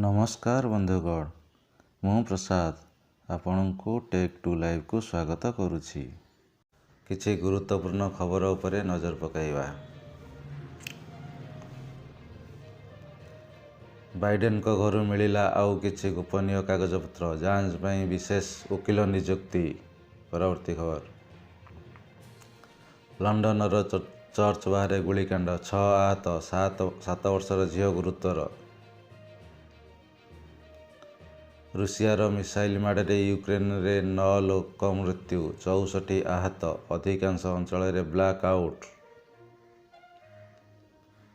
नमस्कार बंधुगण, मु प्रसाद आपणको टेक टू लाइव को स्वागत करुछि। किछि गुरुत्वपूर्ण खबर उपरे नजर पकाइबा। बाइडेन को घरु मिलिला आउ किछि गोपनीय कागजपत्र, जांच ପାଇଁ विशेष वकिल नियुक्ति। परवर्ती खबर। लंडनर चर्च बाहर गुलिकांड, 6 आहत, 7 वर्षर झील गुरुतर। रूसियार मिसाइल माड़े यूक्रेन रे 9 लोक मृत्यु, 64 आहत, अधिकांश अंचल ब्लैक आउट।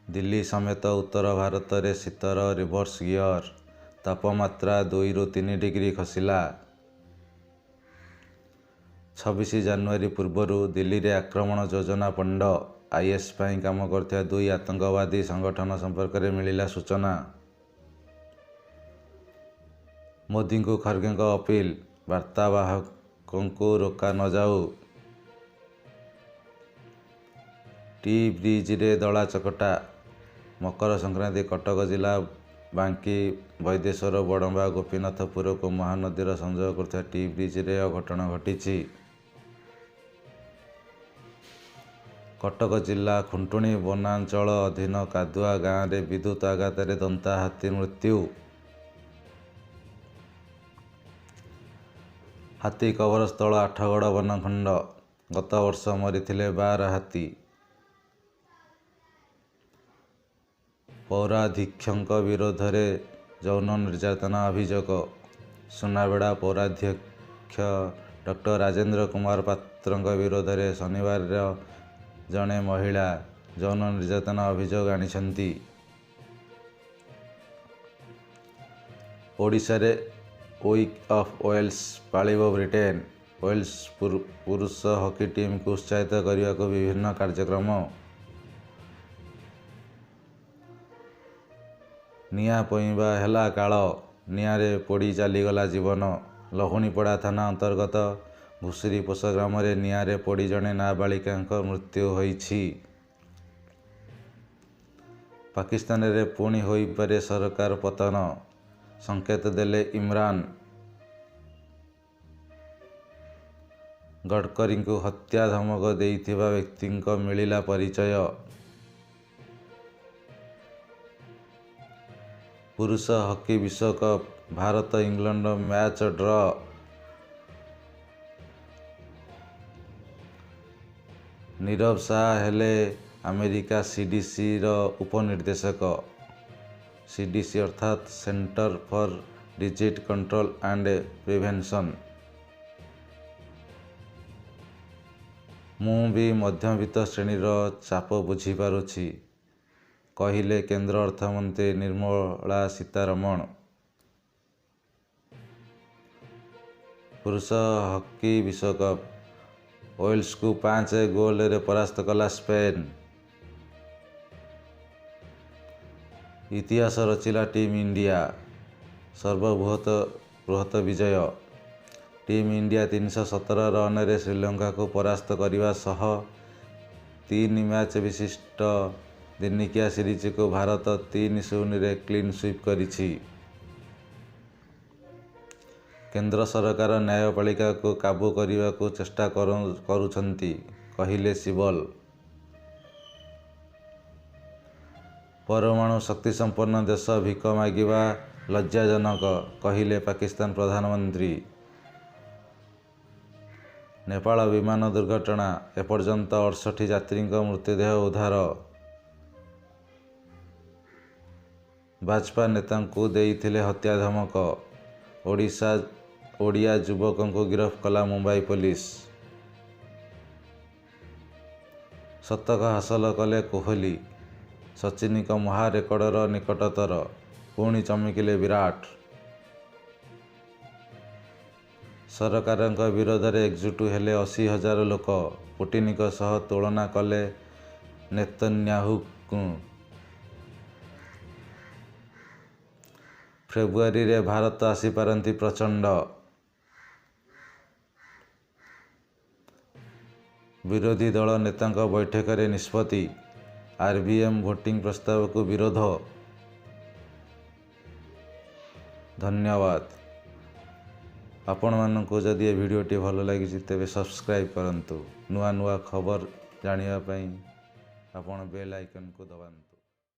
दिल्ली समेत उत्तर भारत में शीतर रिवर्स गियर, तापमात्रा 2 ରୁ 3 डिग्री खसिला। 26 जनवरी पूर्व दिल्ली रे आक्रमण योजना पंड, आईएस ପାଇଁ काम करथिया 2 आतंकवादी संगठन संपर्क में मिलिला सूचना। मोदी को खड़गे अपील, वार्तावाहकों को रोका न जाऊ। टी ब्रिज रे दला चकटा, मकर संक्रांति कटक जिला बांकी वैदेश्वर बड़म्बा गोपीनाथपुर को महानदीर संजोग करथिया टी ब्रिज रे अघटन घटी। कटक जिला खुंटुणी वनांचल अधीन कादुआ गाँव में विद्युत आघात दंता हाथी मृत्यु। हाथी कबरस्थल आठगड़ वनखंड, गत वर्ष मरीथिले 12 हाथी। पौराधीक्षक विरोध में यौन निर्यातना अभियोग, सुनाबेड़ा पौराध्यक्ष डॉ राजेंद्र कुमार पात्र विरोध में शनिवार जड़े महिला यौन निर्यातना अभियोग आनिछंती। ओडिशा रे वीक ऑफ वेल्स पालिब ब्रिटेन, वेल्स पुरुष हॉकी टीम को उत्साहित करने को विभिन्न कार्यक्रम। निया पईबा हेला काल, नियारे पोड़ी चलीगला जीवन। लहुणीपड़ा थाना अंतर्गत भुसुरीपोष ग्राम में नियारे पोड़ी जड़े नाबालिका मृत्यु होईछि। पाकिस्तान रे पुणी होई पारे सरकार पतन, संकेत देले इमरान। गडकरी को हत्या धमक देइथिबा व्यक्ति को मिलिला परिचय। पुरुष हॉकी विश्वकप, भारत इंग्लैंड मैच ड्र। नीरव शाह हेले अमेरिका सीडीसी रो उपनिर्देशक। सीडीसी अर्थात centre for disease control and prevention. मु भी मध्यवित्त श्रेणीर चाप बुझी पारुछि, कहिले केंद्र अर्थमंत्री निर्मला सीतारमण। पुरुष हॉकी विश्वकप, वेल्स को 5 गोल रे परास्त कला स्पेन। इतिहास रचिला टीम इंडिया, सर्वबृहत विजय। टीम इंडिया 317 रन रे श्रीलंका को परास्त करने सह 3 मैच विशिष्ट दिनिकिया सीरीज को भारत 3-0 रे क्लीन स्वीप करिछि। केंद्र सरकार न्यायपालिका को काबू करने को चेष्टा करुछंती, कहिले सिबल। परमाणु शक्ति संपन्न देश भिक मागिबा लज्जाजनक, कहिले पाकिस्तान प्रधानमंत्री। नेपाल विमान दुर्घटना, एपर्यंत 68 यात्री मृतदेह उद्धार। भाजपा नेता को देइथिले हत्या धमक, ओडिया युवकों को गिरफ्त कला मुंबई पुलिस। शतक हासिल कले कोहली, सचिन को महारेकर्डर निकटतर, पुणी चमकिले विराट। सरकार विरोध में एकजुट हेले 80,000 लोक, पुटिन को सह तुलना कले नेतन्याहू। फेब्रुआरी रे भारत आसीपारती प्रचंड। विरोधी दल नेता बैठक में निष्पत्ति, आरबीएम वोटिंग प्रस्ताव को विरोध। धन्यवाद। आपणमानंकु जदि ए भिडियोटी भल लगी तेबे सब्सक्राइब करंतु। नुआ नुआ खबर जानिया पई आपण बेल आइकन को दबाନ୍ତୁ।